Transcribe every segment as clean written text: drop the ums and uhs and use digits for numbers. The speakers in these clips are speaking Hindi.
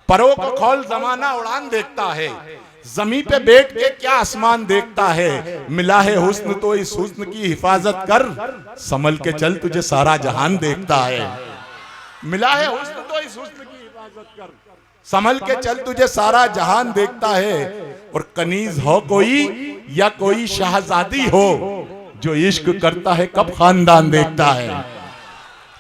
परों को खोल जमाना उड़ान देखता है, जमीन पे बैठ के क्या आसमान देखता है। मिला है हुस्न तो इस हुस्न की हिफाजत कर, संभल के चल तुझे सारा जहान देखता है। मिला है हुस्न तो इस हुस्न की हिफाजत कर, संभल के चल तुझे सारा जहान देखता है। और कनीज हो कोई या कोई शाहजादी हो, जो इश्क करता है कब खानदान देखता है।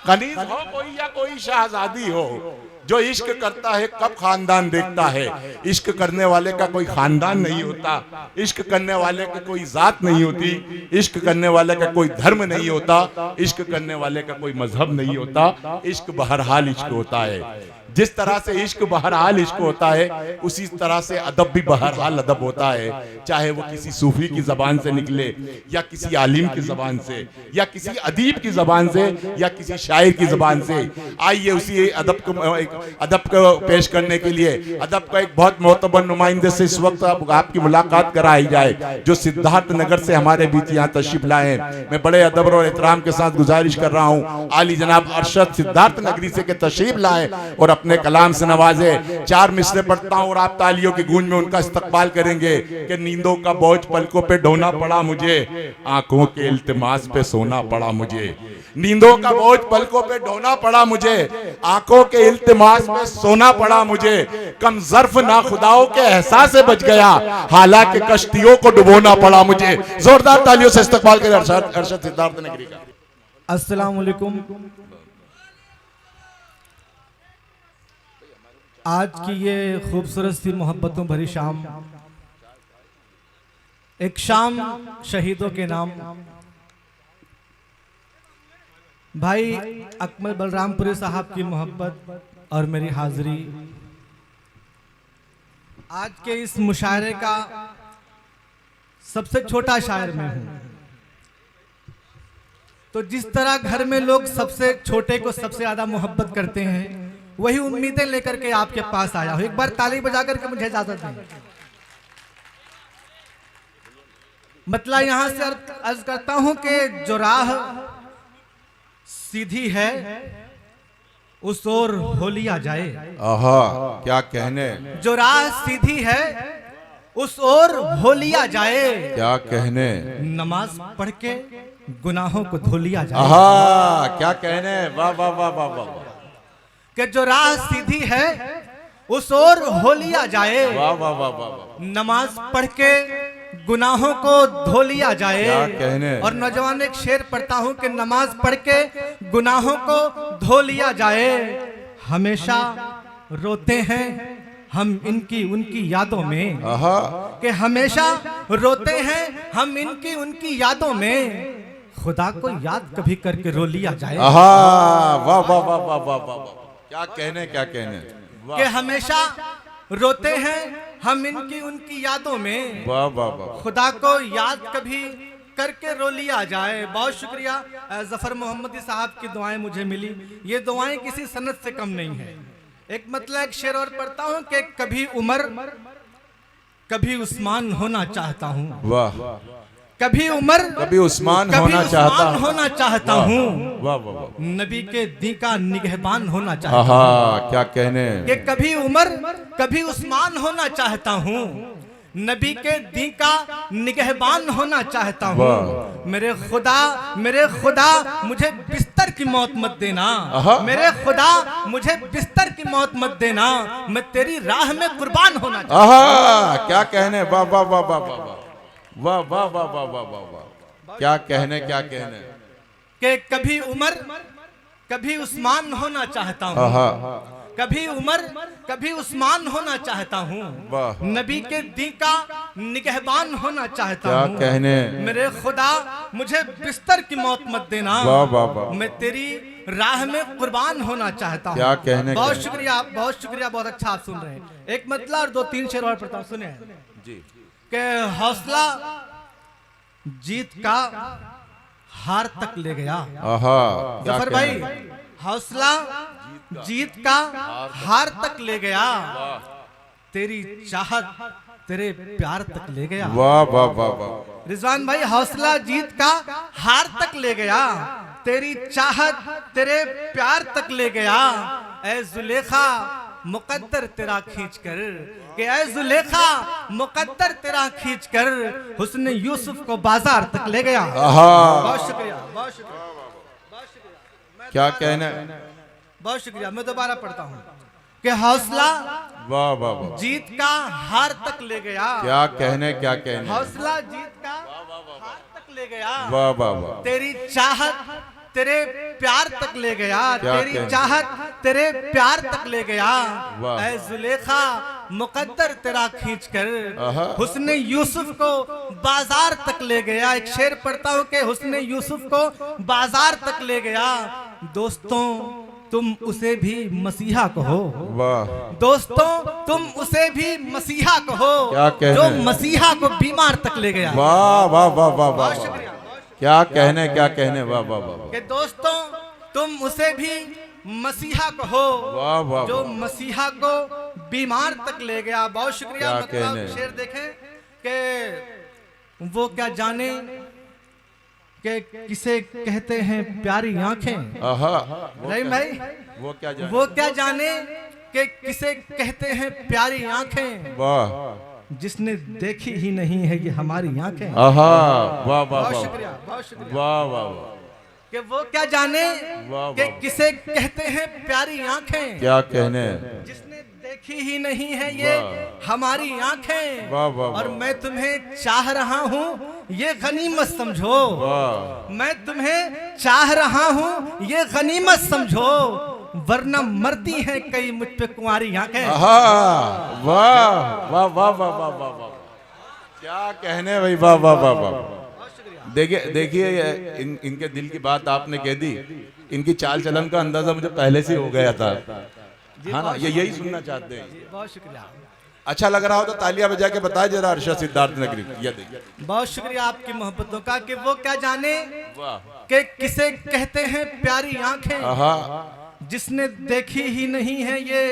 कनीज हो कोई या कोई शाहजादी हो, जो इश्क करता है कब खानदान देखता है। इश्क करने वाले का कोई खानदान नहीं होता, इश्क करने वाले की कोई जात नहीं होती, इश्क करने वाले का कोई धर्म नहीं होता, इश्क करने वाले का कोई मजहब नहीं होता। इश्क बहरहाल इश्क होता है। जिस तरह से इश्क बहरहाल इश्क होता है, उसी तरह से अदब भी बहरहाल अदब होता है। चाहे वो किसी सूफी की जबान से निकले, या किसी आलिम की जबान से, या किसी अदीब की जबान से, या किसी शायर की जबान से। आइए उसी अदब को पेश करने के लिए अदब का एक बहुत मोतबर नुमाइंदे से इस वक्त आपकी मुलाकात कराई जाए, जो सिद्धार्थ नगर से हमारे बीच यहाँ तशरीफ लाए। मैं बड़े अदब और एहतराम के साथ गुजारिश कर रहा हूँ, आली जनाब अरशद सिद्धार्थ नगरी से के तशरीफ लाए और अपने कलाम से नवाजे। 4 मिसरे पढ़ता हूँ और आप तालियों की गूंज में उनका इस्तकबाल करेंगे कि नींदों का बोझ पलकों पे ढोना पड़ा मुझे, आंखों के इल्तिमास पे सोना पड़ा मुझे। नींदों का बोझ पलकों पे ढोना पड़ा मुझे, आंखों के इल्तिमास में सोना पड़ा मुझे। कम ज़र्फ ना खुदाओं के एहसास से बच गया, हालांकि कश्तियों को डुबोना पड़ा मुझे। जोरदार तालियों से इस्तकबाल करें अरशद सिद्धार्थ नगरी का। अस्सलाम वालेकुम। आज की ये खूबसूरत सी मोहब्बतों भरी शाम, एक शाम शहीदों के नाम। भाई अकमल बलरामपुरी साहब की मोहब्बत और मेरी हाजिरी आज के इस मुशायरे का सबसे छोटा शायर मैं हूं। तो जिस तरह घर में लोग सबसे छोटे को सबसे ज्यादा मोहब्बत करते हैं, वही उम्मीदें लेकर के आपके पास आया हूं। एक बार ताली बजा करके मुझे इजाजत दें। मतलब यहां से अर्ज करता हूं कि जो राह सीधी है उस ओर हो लिया जाए। आहा क्या कहने। जो राह सीधी है उस ओर हो लिया जाए। क्या कहने। नमाज पढ़ के गुनाहों को धो लिया जाए। आहा क्या कहने। वाह वाह वाह वाह वाह। कि जो राह सीधी है उस ओर हो लिया जाए। वाह वाह वाह वाह। नमाज पढ़ के गुनाहों को धो लिया जाए। क्या कहने। और नौजवान एक शेर पढ़ता हूं कि नमाज पढ़ के गुनाहों को धो लिया जाए। हमेशा रोते हैं हम इनकी उनकी यादों में। कि हमेशा रोते हैं हम इनकी उनकी यादों में। खुदा को याद कभी करके रो लिया जाए। वाह वाह वाह वाह वाह वाह। क्या कहने क्या कहने। कि हमेशा रोते हैं हम इनकी उनकी यादों में। वाह वाह वाह। खुदा को याद कभी करके रो लिया जाए। बहुत शुक्रिया। जफर मोहम्मदी साहब की दुआएं मुझे मिली। ये दुआएं किसी सनत से कम नहीं है। एक मतलब एक शेर और पढ़ता हूं कि कभी उमर कभी उस्मान होना चाहता हूं। वाह। कभी उमर कभी उस्मान होना चाहता हूँ। वाह वाह वाह। नबी के दी का निगहबान होना चाहता हूँ। क्या कहने। कि कभी उमर कभी उस्मान होना चाहता हूँ। नबी के दी का निगहबान होना चाहता हूँ। मेरे खुदा मुझे बिस्तर की मौत मत देना। मेरे खुदा मुझे बिस्तर की मौत मत देना। मैं तेरी राह में कुर्बान होना चाहता हूँ। क्या कहने। वाह वाह वाह वाह वाह वाह वाह वाह वाह वाह वाह वाह। क्या कहने क्या कहने। कि कभी उमर कभी उस्मान होना चाहता हूँ। कभी उमर कभी उस्मान होना चाहता हूँ। नबी के दी का निगहबान होना चाहता हूँ। क्या कहने। मेरे खुदा मुझे बिस्तर की मौत मत देना। मैं तेरी राह में कुर्बान होना चाहता हूँ। क्या कहने। बहुत शुक्रिया बहुत शुक्रिया। बहुत अच्छा आप सुन रहे हैं। एक मतलब और 2-3 शेर और पढ़ता हूँ, सुने जी। कि हौसला जीत का हार तक ले गया। जफर भाई हौसला जीत का हार तक ले गया। तेरी चाहत तेरे प्यार तक ले गया। वाह वाह वाह वाह। रिजवान भाई हौसला जीत का हार तक ले गया। तेरी चाहत तेरे प्यार तक ले गया। ए जुलेखा मुकद्दर तेरा खींच कर, कि ऐ जुलेखा मुकद्दर तेरा खींच कर हुस्न यूसुफ को बाजार तक ले गया। बहुत शुक्रिया, बहुत शुक्रिया, बहुत शुक्रिया। क्या कहना, बहुत शुक्रिया। मैं दोबारा पढ़ता हूँ कि हौसला वाह वाह वाह, जीत का हार तक ले गया। क्या कहने, क्या कहने, हौसला जीत का हार तक ले गया। वाह वाह वाह, तेरी चाहत तेरे प्यार तक ले गया। तेरी कहने? चाहत तेरे प्यार तक ले गया। वाह। ऐ जुलेखा मुकद्दर तेरा खींच कर हुस्न यूसुफ को बाजार तक ले गया। एक शेर पढ़ता हूँ कि हुस्न यूसुफ को बाजार तक ले गया। दोस्तों तुम उसे भी मसीहा कहो, वाह, दोस्तों तुम उसे भी मसीहा कहो, क्या कहने? जो मसीहा को बीमार तक ले गया। वाह वाह वाह वाह वाह, बहुत शुक्रिया। क्या कहने, क्या कहने, वाह वाह वाह, कि दोस्तों तुम उसे भी मसीहा कहो, वाह वाह, जो मसीहा को बीमार तक ले गया। बहुत शुक्रिया। क्या मतलब कहने? शेर देखें कि वो क्या जाने कि किसे कहते हैं प्यारी आंखें। रहीम भाई, वो क्या जाने, वो क्या जाने कि किसे कहते हैं प्यारी आंखें, वाह, जिसने देखी ही नहीं है ये हमारी आंखें। वाह वाह बहुत वाह, शुक्रिया, बहुत शुक्रिया। वाह वाह वाह, कि वो क्या जाने वाह, कि वाह। किसे कहते हैं प्यारी आंखें, क्या कहने, जिसने देखी ही नहीं है ये हमारी आंखें। वाह, वाह, और वाह। मैं तुम्हें चाह रहा हूँ ये गनीमत समझो, वाह, मैं तुम्हें चाह रहा हूँ ये गनीमत समझो, वरना मरती हैं कई मुझ पे कुंवारी आंखें। वाह वाह वाह वाह वाह वाह वाह वाह, क्या कहने भाई, वाह वाह वाह वाह। देखिए देखिए, इनके दिल की बात आपने कह दी, इनकी चाल चलन का अंदाजा मुझे पहले से हो गया था। हाँ ना, ये यही सुनना चाहते हैं। बहुत शुक्रिया। अच्छा लग रहा हो तो तालियां बजा के बताए जरा अरशद सिद्धार्थ नगरी। ये देखिए, बहुत शुक्रिया आपकी मोहब्बतों का। कि वो क्या जाने वाह, कि किसे कहते हैं प्यारी आंखें, आहा, जिसने देखी ही नहीं है ये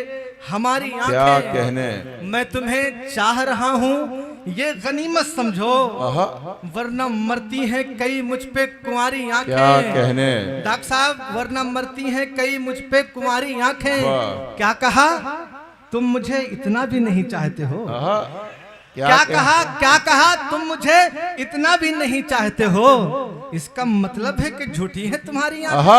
हमारी क्या आंखें। कहने, मैं तुम्हें चाह रहा हूँ ये गनीमत समझो, आहा, वरना मरती हैं कई मुझ पे कुंवारी आंखें। क्या कहने, डॉक्टर साहब, वरना मरती हैं कई मुझ पे कुंवारी आंखें। वाह। क्या कहा, तुम मुझे इतना भी नहीं चाहते हो। आहा, क्या कहा, क्या कहा, तुम मुझे इतना भी नहीं चाहते हो। इसका मतलब है कि झूठी है तुम्हारी आंखें। आहा,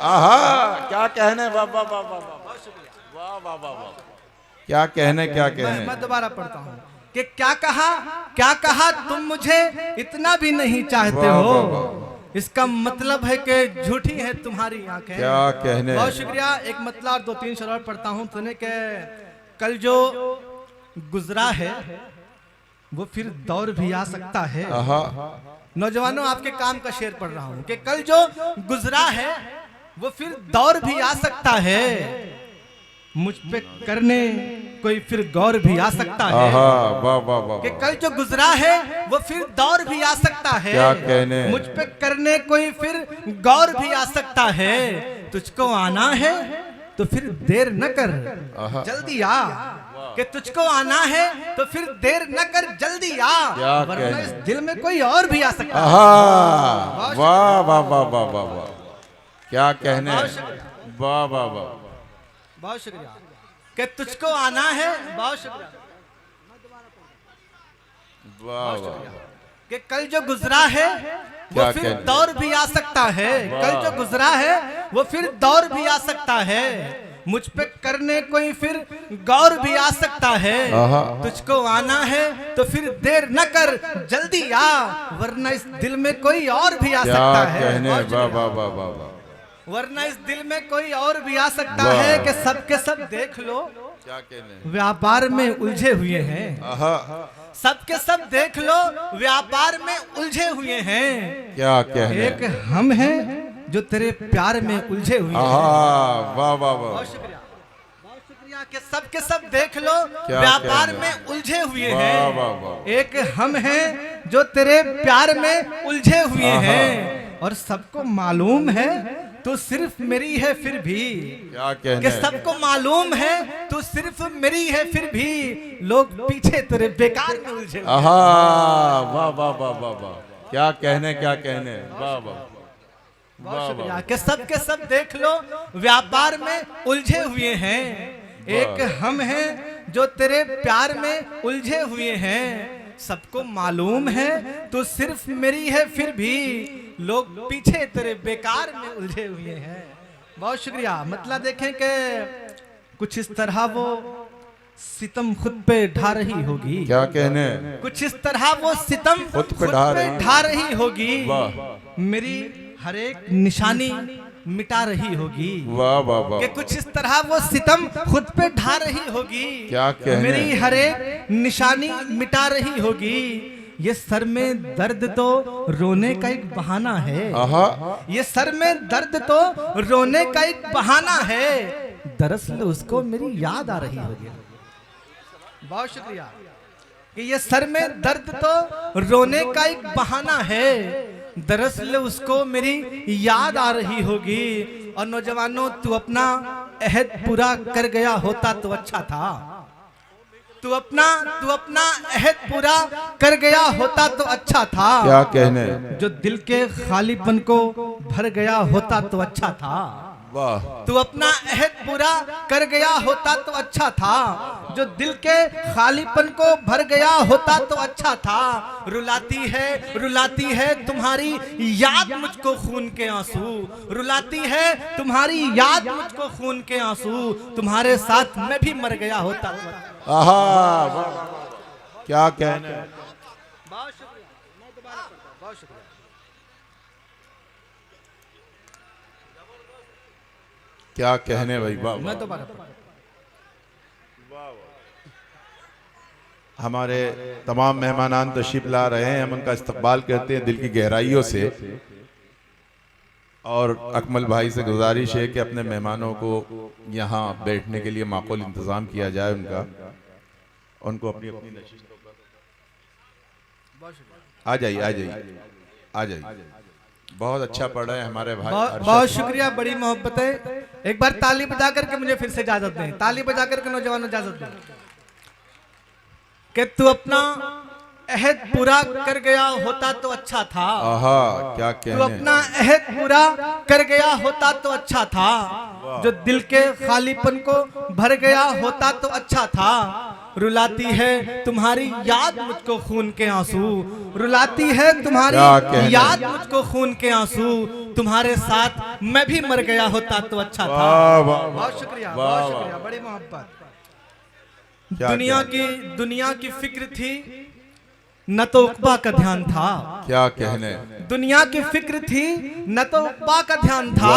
आहा, क्या कहने, वाह वाह वाह वाह वाह वाह वाह वाह, क्या कहने, क्या कहने। मैं दोबारा पढ़ता हूँ कि क्या कहा तुम मुझे इतना भी नहीं चाहते वाह, हो। वाह, वाह। इसका मतलब है कि झूठी है तुम्हारी आंखें। क्या कहने, बहुत शुक्रिया। एक मतलब और 2-3 शेर और पढ़ता हूँ। सुने के कल जो गुजरा है वो फिर दौर भी आ सकता है। आहा, नौजवानों, आपके काम का शेर पढ़ रहा हूँ कि कल जो गुजरा है वो फिर दौर भी आ सकता है, मुझ पे करने कोई फिर गौर भी आ सकता है। आहा, वाह वाह वाह, कि कल जो गुजरा है वो फिर दौर भी आ सकता है। क्या कहने, मुझ पे करने कोई फिर गौर भी आ सकता है। तुझको आना है तो फिर देर न कर, आहा, जल्दी आ। कि तुझको आना है तो फिर देर न कर, जल्दी आ, क्या वरना कहने? इस दिल में कोई और भी आ सकता है। आहा, वाह वाह वाह वाह वाह वाह, क्या कहने, बहुत शुक्रिया। वाह वाह वाह, बहुत शुक्रिया। कि तुझको आना है, बहुत शुक्रिया। वाह वाह, कि कल जो गुजरा है वो क्या फिर कहने? दौर भी आ सकता है। कल जो गुजरा है वो फिर दौर भी आ सकता है। मुझ पे करने कोई फिर गौर भी आ सकता है। आहा। तुझको आना है तो फिर देर न कर, जल्दी आ, वरना इस दिल में कोई और भी आ क्या सकता है। कहने, बहुत वाह शुक्रिया। वाह वाह वाह वाह, वरना इस दिल में कोई और भी आ सकता वाह। है। कि सब के सब देख लो क्या कहने, व्यापार में उलझे हुए हैं। आहा, सबके सब देख लो व्यापार में उलझे हुए हैं। क्या कहने, एक हम हैं जो तेरे प्यार में उलझे हुए हैं। आहा, वाह वाह वाह, बहुत शुक्रिया, बहुत शुक्रिया। कि सबके सब देख लो क्या व्यापार कहने? में उलझे हुए वाह हैं। वाह वाह, एक हम हैं जो तेरे प्यार में उलझे हुए आहा। हैं। और सबको मालूम है तू सिर्फ मेरी है फिर भी। क्या कि कहने, सबको मालूम है तू सिर्फ मेरी है फिर भी, लोग पीछे तेरे बेकार में उलझे हुए हैं। आहा, वाह वाह वाह वाह वाह, क्या कहने, क्या कहने, वाह वाह, बहुत शुक्रिया। कि सब के सब देख लो व्यापार में उलझे हुए हैं। एक हम हैं जो तेरे प्यार में उलझे हुए हैं। सबको मालूम है तू सिर्फ मेरी है, फिर भी लोग पीछे तेरे बेकार में उलझे हुए हैं। बहुत शुक्रिया। मतलब देखें कि कुछ इस तरह वो सितम खुद पे ढा रही होगी। क्या कहने, कुछ इस तरह वो सितम खुद पे ढा रही होगी। मेरी हर एक निशानी मिटा रही होगी। वाह वाह वाह। कि कुछ इस तरह वो सितम खुद पे ढा रही होगी। क्या कहने, मेरी हर एक निशानी मिटा रही होगी। ये सर में दर्द तो रोने का एक बहाना है। ये सर में दर्द तो रोने का एक बहाना है। दरअसल उसको मेरी याद आ रही होगी। बहुत शुक्रिया। कि ये सर में दर्द तो रोने का एक बहाना है। दरअसल उसको मेरी याद आ रही होगी। और नौजवानों, तू अपना अहद पूरा कर गया होता तो अच्छा था। तू अपना अहद पूरा कर गया होता तो अच्छा था। क्या कहने, जो दिल के खालीपन को भर गया होता तो अच्छा था। वाह। तू अपना अहद पूरा कर गया होता तो अच्छा था। जो दिल के खालीपन को भर गया होता तो अच्छा था। रुलाती है तुम्हारी याद मुझको खून के आंसू। रुलाती है तुम्हारी याद मुझको खून के आंसू। तुम्हारे साथ मैं भी मर गया होता तो। आहा, क्या कहने। बहुत शुक्रिया। मैं दोबारा पढ़ता हूं। बहुत शुक्रिया। क्या कहने भाई, वाह। मैं दोबारा पढ़ता हूं। हमारे तमाम मेहमानान तशरीफ ला रहे हैं, हम उनका इस्तकबाल करते हैं दिल की गहराइयों से। और अकमल भाई से गुजारिश है कि अपने मेहमानों को यहाँ बैठने के लिए माकूल इंतज़ाम किया जाए। उनको अपनी अपनी नशिस्तों पर आ जाइए। बहुत अच्छा पढ़ रहे हैं हमारे भाई। बहुत शुक्रिया, बड़ी मोहब्बत है। एक बार ताली बजा करके मुझे फिर से इजाजत दें। ताली बजा करके नौजवानों इजाजत दें। कि तू अपना अहद पूरा कर गया होता तो अच्छा था। आहा, क्या कहने। तू अपना अहद पूरा कर गया होता तो अच्छा था। जो दिल के खालीपन को भर गया होता तो अच्छा था। रुलाती है तुम्हारी याद मुझको खून के आंसू। रुलाती है तुम्हारी याद मुझको खून के आंसू। तुम्हारे साथ मैं भी मर गया होता तो अच्छा था। बहुत शुक्रिया, बहुत शुक्रिया, बड़ी मोहब्बत। दुनिया की फिक्र थी न तो उक़बा का ध्यान था। क्या कहने। दुनिया की फिक्र थी न तो उक़बा का ध्यान था।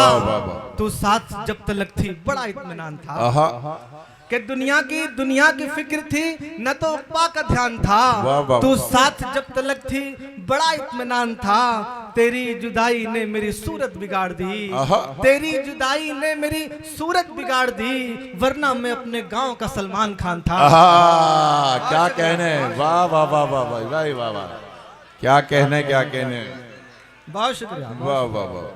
तू साथ जब तलक थी बड़ा इत्मीनान था। कि दुनिया की फिक्र थी न तो उक़बा का ध्यान था। तू साथ जब तलक थी बड़ा इत्मीनान था। तेरी जुदाई ने मेरी सूरत बिगाड़ दी। तेरी जुदाई ने मेरी सूरत बिगाड़ दी। वरना मैं अपने गांव का सलमान खान था। क्या कहने। वाह वाह वाह वाह वाह वाह वाह। क्या कहने, क्या कहने। बहुत शुक्रिया। वाह वाह वाह।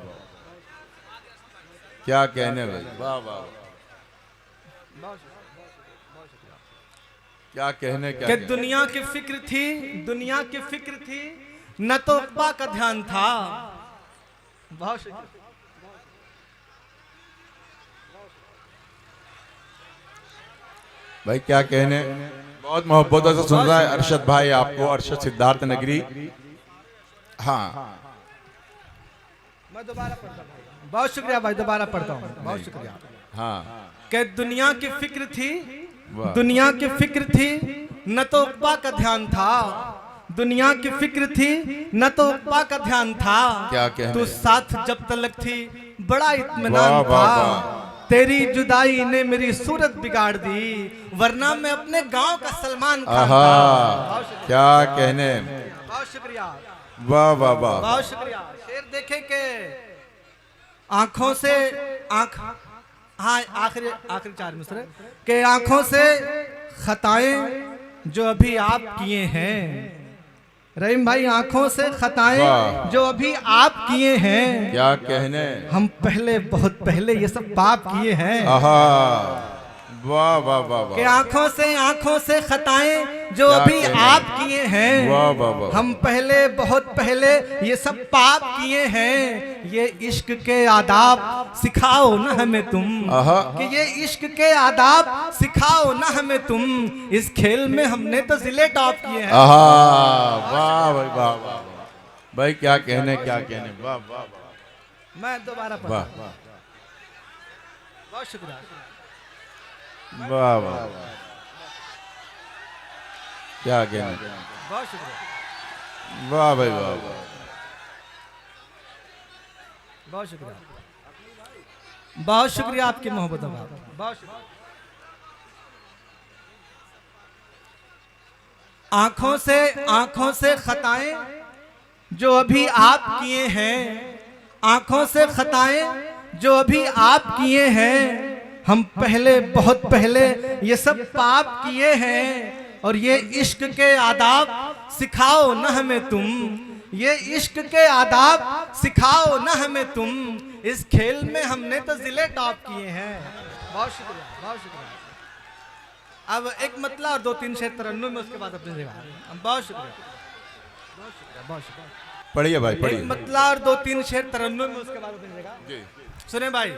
क्या कहने भाई, वाह वाह। क्या कहने, क्या कि दुनिया की फिक्र थी न तो उक़बा का ध्यान था। बहुत शुक्रिया। भाई क्या कहने। बहुत मोहब्बतों से सुन रहा है अरशद भाई आपको, अरशद सिद्धार्थ नगरी। हाँ, मैं दोबारा पढ़ता हूँ। बहुत शुक्रिया भाई, दोबारा पढ़ता हूँ। बहुत शुक्रिया। हाँ। कि दुनिया की फिक्र थी न तो उक़बा का ध्यान था। दुनिया की फिक्र थी न तो उक़बा का ध्यान था। क्या कहने। तू साथ जब तलक थी बड़ा इत्मीनान था। तेरी जुदाई ने मेरी सूरत बिगाड़ दी। वरना मैं अपने गांव का सलमान खान था। क्या कहने। बहुत शुक्रिया। वाह वाह वाह। बहुत शुक्रिया। शेर देखे के आंखों से हाँ, आखिरी 4 मिसरे के आंखों से खताएं जो अभी आप किए हैं। रहीम भाई, आंखों से खताएं जो अभी आप किए हैं। क्या कहने। हम बहुत पहले ये सब पाप किए हैं। वाह वाह वाह कि वाह, आंखों से खताएं जो क्या अभी कहने? आप किए हैं, वाह वाह वाह, हम पहले बहुत पहले ये सब पाप किए हैं। ये इश्क के आदाब सिखाओ ना हमें तुम, आहा। कि ये इश्क के आदाब सिखाओ ना हमें तुम। इस खेल में हमने तो जिले टॉप किए हैं। आहा, वाह भाई वाह वाह वाह। भाई क्या कहने क्या कहने, वाह वाह वाह मैं दोबारा वाह पढ़ता हूं। बहुत शुक्रिया। वाह वाह वाह, क्या कहने, बहुत शुक्रिया। वाह भाई वाह वाह, बहुत शुक्रिया। बहुत शुक्रिया आपकी मोहब्बतों का। बहुत शुक्रिया। आंखों से खताएं जो अभी आप किए हैं, आंखों से खताएं जो अभी आप किए हैं, हम पहले बहुत पहले ये सब पाप किए हैं। और ये इश्क के आदाब सिखाओ ना हमें तुम, ये इश्क के आदाब सिखाओ ना हमें तुम। इस खेल में हमने तो जिले टॉप किए हैं। बहुत शुक्रिया, बहुत शुक्रिया। अब एक मतला और 2-3 शेर तरन्नुम में, उसके बाद अपनी जगह। बहुत शुक्रिया, बहुत शुक्रिया, बहुत शुक्रिया। पढ़िए भाई एक पढ़िए। मतला और 2-3 शेर तरन्नुम में, उसके बाद अपनी जगह। सुने भाई,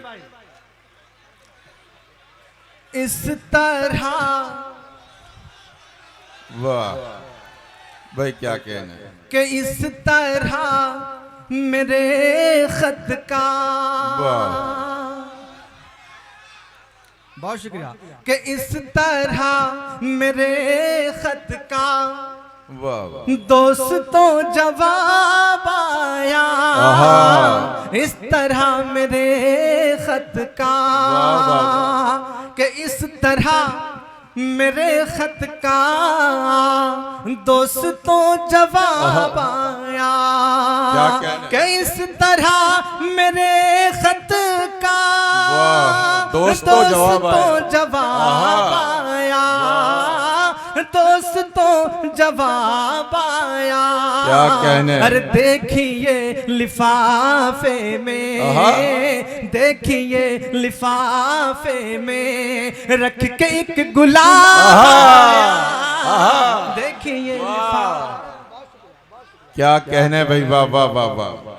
इस तरह वाह भाई क्या कहने, कि इस तरह मेरे खत का, बहुत शुक्रिया, कि इस तरह मेरे खत का वाह वाह, दोस्तों जवाब आया। आहा। इस तरह मेरे खत का, वाह, वाह, कि इस तरह मेरे खत का दोस्तों जवाब आया। क्या कहने? कि इस तरह मेरे खत का वाह, दोस्तों जवाब आया। जवाब आहा। आया, दोस्तों जवाब आया। क्या कहने? अरे देखिए लिफाफे आहा। में, देखिए लिफाफे में रख के एक गुलाब आया। आहा। देखिए क्या कहने भाई, वाह वाह वाह वाह,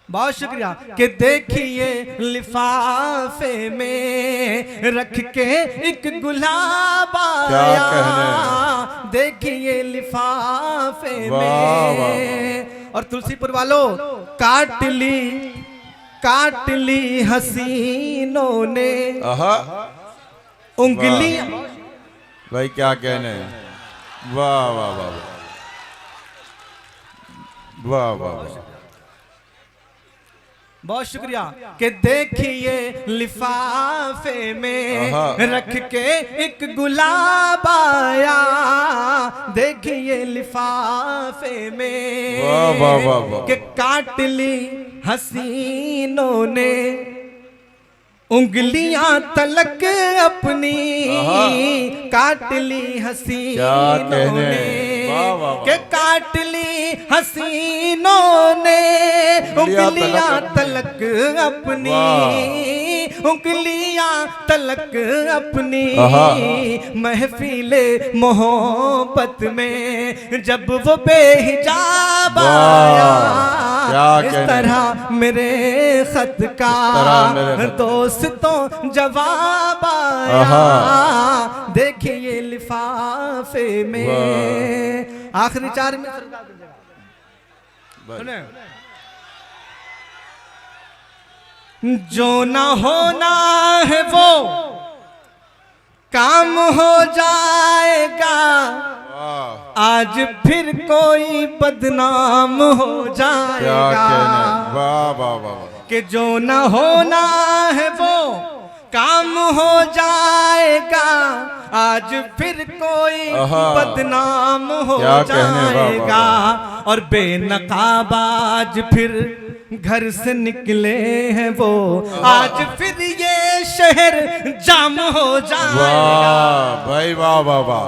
बहुत शुक्रिया। कि देखिए लिफाफे में रख के एक गुलाब क्या आया। कहने? देखिए लिफाफे वाह, में। वाह, और तुलसीपुर वालों, काट ली हसीनों ने आहा उंगली। भाई क्या कहने, वाह वाह वाह वाह वाह वाह, बहुत शुक्रिया। कि देखिए लिफाफे में आहा। रख के एक गुलाब आया। देखिए लिफाफे में, वाह, वाह, वाह, वाह। कि काट ली हसीनों ने उंगलियां तलक अपनी, आहा। काट ली क्या हसीनों कहने? ने, वाह, वाह, वाह। के काट ली हसीनों ने उंगलियां तलक अपनी, उंगलियां तलक अपनी। आहा। महफिले मोहब्बत में जब वो बेहिजाब वाह, आया। क्या इस कहने? तरह मेरे खत का तरह मेरे खत- दोस्तों जवाब आया। आहा। देखिए लिफाफे में। वाह। आखिरी 4 में सुने, जो ना होना है वो काम हो जाएगा। वाह, आज फिर कोई बदनाम हो क्या जाएगा। कहने, वाह वाह वाह वाह, कि जो न होना है वो काम हो जाएगा। आज फिर कोई आहा। बदनाम हो क्या कहने, वाह, वाह, जाएगा। और बेनकाब आज फिर घर से निकले हैं वो। आज फिर ये शहर जाम हो जाएगा। वाह भाई वाह वाह वाह।